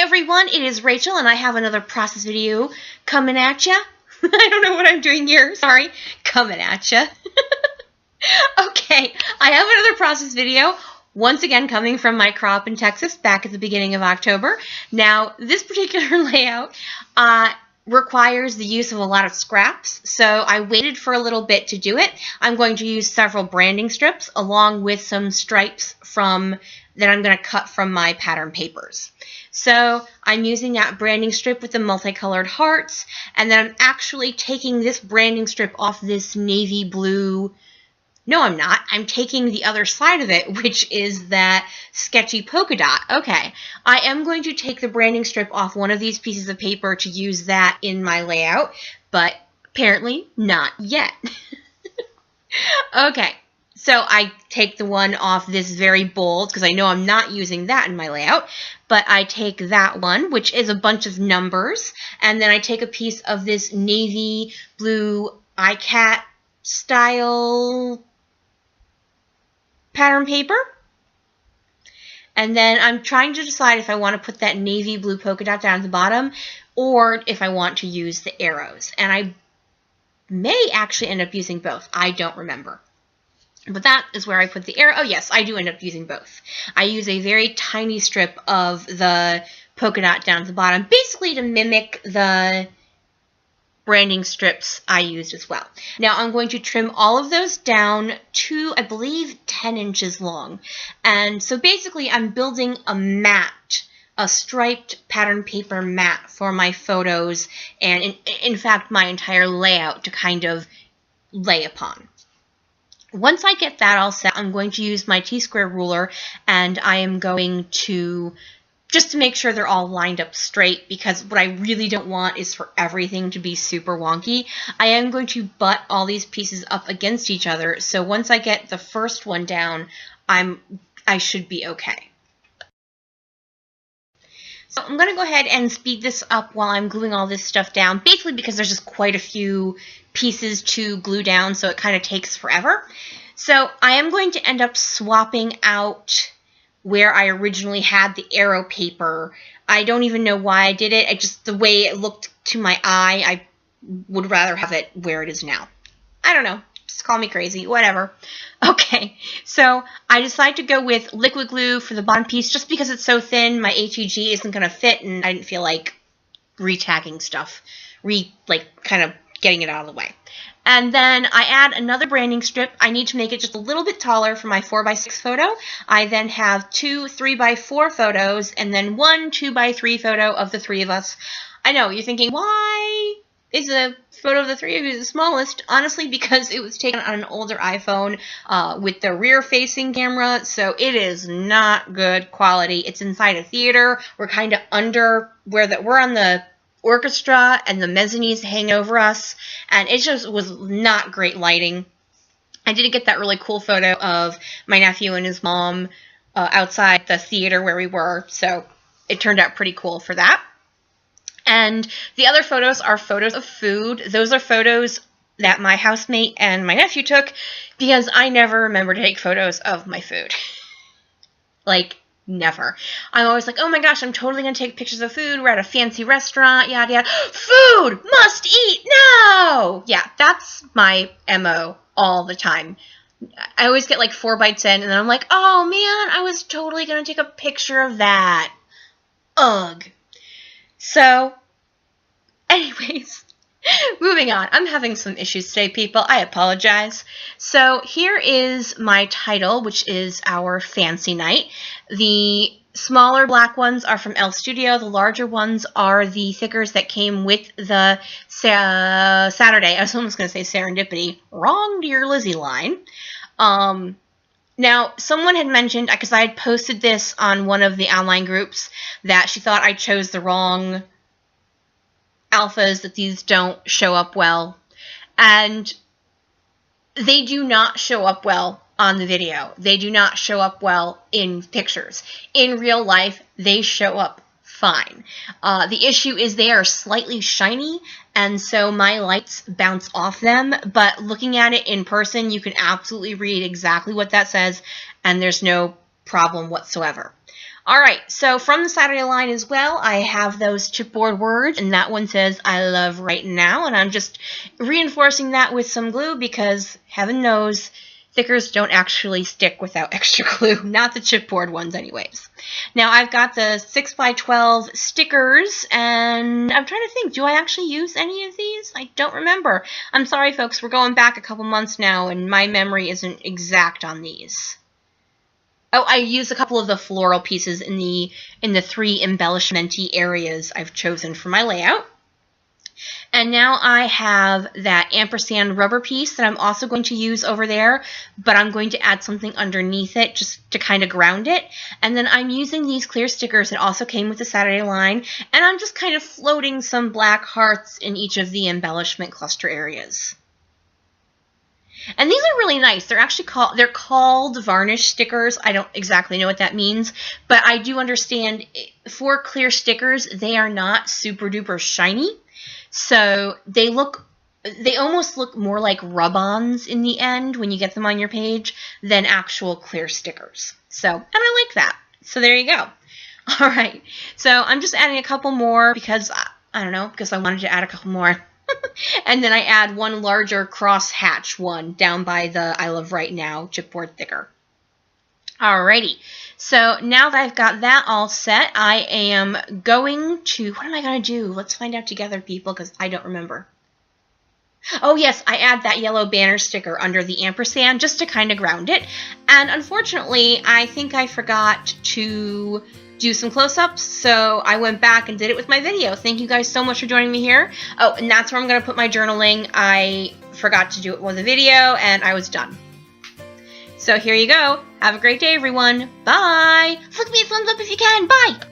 everyone, it is Rachel and I have another process video coming at ya. I don't know what I'm doing here, sorry. Coming at ya. Okay, I have another process video, once again coming from my crop in Texas back at the beginning of October. Now, this particular layout requires the use of a lot of scraps, so I waited for a little bit to do it. I'm going to use several branding strips along with some stripes that I'm going to cut from my pattern papers. So I'm using that branding strip with the multicolored hearts, and then I'm actually taking this branding strip off this navy blue. No, I'm not. I'm taking the other side of it, which is that sketchy polka dot. Okay, I am going to take the branding strip off one of these pieces of paper to use that in my layout, but apparently not yet. Okay, so I take the one off this very bold, because I know I'm not using that in my layout, but I take that one, which is a bunch of numbers, and then I take a piece of this navy blue iCat style pattern paper, and then I'm trying to decide if I want to put that navy blue polka dot down at the bottom or if I want to use the arrows, and I may actually end up using both. I don't remember. But that is where I put the arrow. Oh yes, I do end up using both. I use a very tiny strip of the polka dot down at the bottom, basically to mimic the branding strips I used as well. Now I'm going to trim all of those down to, I believe, 10 inches long. And so basically I'm building a mat, a striped pattern paper mat for my photos and in fact my entire layout to kind of lay upon. Once I get that all set, I'm going to use my T-square ruler, and I am going to, just to make sure they're all lined up straight, because what I really don't want is for everything to be super wonky. I am going to butt all these pieces up against each other, so once I get the first one down, I should be okay. So I'm going to go ahead and speed this up while I'm gluing all this stuff down, basically because there's just quite a few pieces to glue down, so it kind of takes forever. So I am going to end up swapping out where I originally had the arrow paper. I don't even know why I did it. Just the way it looked to my eye, I would rather have it where it is now. I don't know. Just call me crazy. Whatever. Okay, so I decided to go with liquid glue for the bottom piece just because it's so thin. My HEG isn't going to fit, and I didn't feel like re-tagging stuff, kind of getting it out of the way. And then I add another branding strip. I need to make it just a little bit taller for my 4x6 photo. I then have 2 3x4 photos and then 1 2x3 photo of the three of us. I know, you're thinking, why is a photo of the three of you the smallest? Honestly, because it was taken on an older iPhone with the rear-facing camera, so it is not good quality. It's inside a theater. We're kind of under we're on the orchestra, and the mezzanines hang over us, and it just was not great lighting. I did get that really cool photo of my nephew and his mom outside the theater where we were, so it turned out pretty cool for that. And the other photos are photos of food. Those are photos that my housemate and my nephew took because I never remember to take photos of my food. Like, never. I'm always like, oh my gosh, I'm totally going to take pictures of food. We're at a fancy restaurant, yada yada. Food! Must eat now! Yeah, that's my MO all the time. I always get like 4 bites in, and then I'm like, oh man, I was totally going to take a picture of that. Ugh. So, anyways, moving on. I'm having some issues today, people. I apologize. So here is my title, which is our fancy night. The smaller black ones are from Elle Studio. The larger ones are the thickers that came with the Saturday. I was almost going to say Serendipity. Wrong, Dear Lizzy line. Now, someone had mentioned, because I had posted this on one of the online groups, that she thought I chose the wrong alphas, that these don't show up well. And they do not show up well on the video. They do not show up well in pictures. In real life, they show up fine. The issue is they are slightly shiny, and so my lights bounce off them, but looking at it in person, you can absolutely read exactly what that says, and there's no problem whatsoever. Alright, so from the Saturday line as well, I have those chipboard words, and that one says, I love right now, and I'm just reinforcing that with some glue because, heaven knows, stickers don't actually stick without extra glue, not the chipboard ones anyways. Now I've got the 6x12 stickers, and I'm trying to think, do I actually use any of these? I don't remember. I'm sorry folks, we're going back a couple months now, and my memory isn't exact on these. Oh, I used a couple of the floral pieces in the 3 embellishment-y areas I've chosen for my layout. And now I have that ampersand rubber piece that I'm also going to use over there, but I'm going to add something underneath it just to kind of ground it. And then I'm using these clear stickers that also came with the Saturday line, and I'm just kind of floating some black hearts in each of the embellishment cluster areas. And these are really nice. They're actually called varnish stickers. I don't exactly know what that means, but I do understand for clear stickers, they are not super duper shiny. So they almost look more like rub-ons in the end when you get them on your page than actual clear stickers. So, and I like that. So there you go. All right. So I'm just adding a couple more because, I don't know, because I wanted to add a couple more. And then I add one larger cross-hatch one down by the I Love Right Now chipboard sticker. Alrighty, so now that I've got that all set, I am going to, what am I going to do? Let's find out together, people, because I don't remember. Oh yes, I add that yellow banner sticker under the ampersand just to kind of ground it. And unfortunately, I think I forgot to do some close-ups, so I went back and did it with my video. Thank you guys so much for joining me here. Oh, and that's where I'm going to put my journaling. I forgot to do it with the video, and I was done. So here you go. Have a great day, everyone. Bye! Flick me a thumbs up if you can. Bye!